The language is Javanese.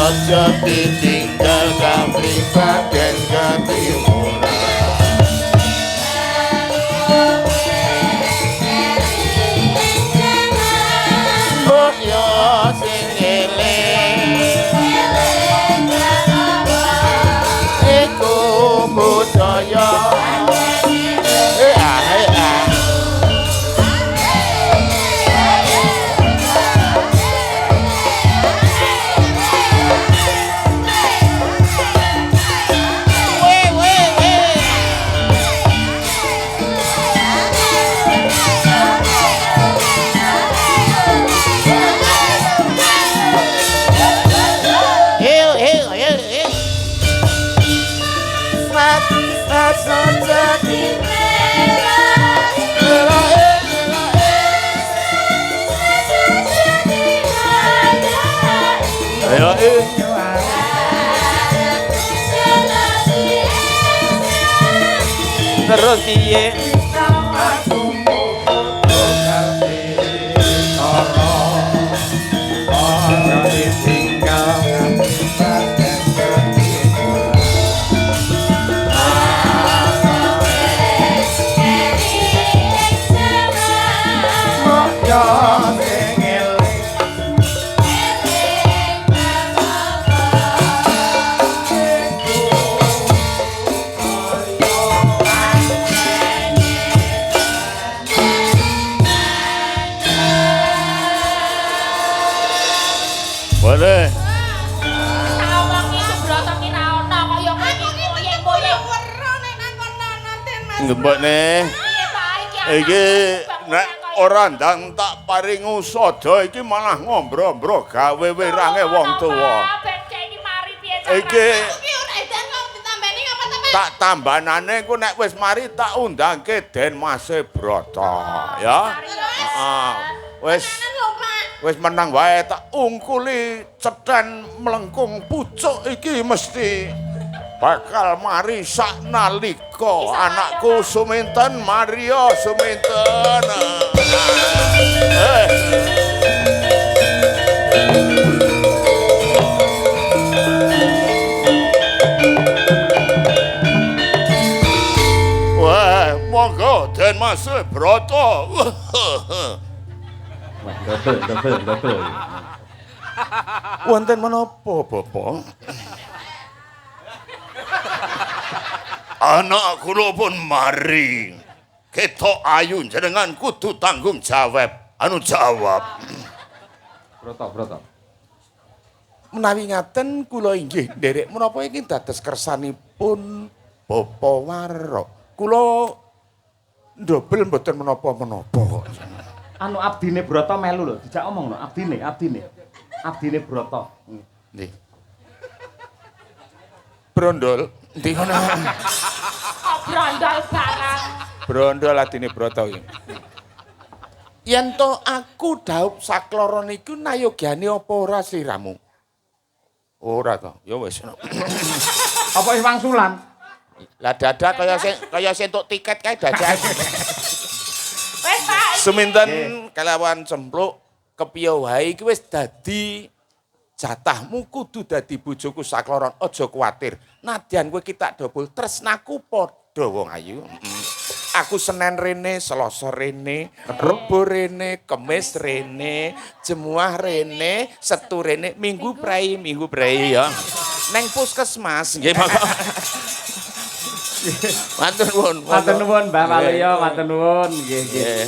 aja ditinggal kapribaden ketimuran. Mbok yo sing eling iku budaya. Terus piye? Boleh. Ngembakne. Iki nek ora ndang tak paring usada iki malah ngombro-mbro gawe wirange wong tuwa. Iki tak tambanane ku nek wis mari tak undangke Den Mas Broto ya. Heeh. Wis menang wae tak ungkuli cethen mlengkung pucuk iki mesti bakal mari saknalika anakku Suminten Mario Suminten. Wah, monggo Den Mas Broto. Betul. Wonten menapa, Bapak? Anak kula pun mari. Ketok ayu jenengan kudu tanggung jawab. Jawab. Broto. Menawi ngaten kula inggih nderek menapa iki dados kersanipun Bapak Warok. Kula ndobel mboten menapa-menapa kok. Abdine Broto melu lho, dijak omong lho, abdine. Abdine Broto. Nggih. Brondol, ndi ngono? Brondol barang. Brondol adine Broto iki. Yen to aku dhaup sakloro niku nayogyane apa ora sliramu? Ora to, ya wis. Apa wis wangsulan? Lah dadak kaya sing entuk tiket kae dadak. Wis Pak. Suminten kelawan cempluk kepiye wae iki wis dadi jatahmu kudu dadi bojoku sakloron. Aja kuwatir. Nadyan kowe ki tak dobol tresnaku padha wong ayu. Aku Senen rene, Selasa rene, Rebo rene, Kemis rene, Jemuah rene, Setu rene, Minggu prei ya. Neng puskesmas nggih monggo. Matur nuwun. Matur nuwun Mbah Waluyo, matur nuwun nggih.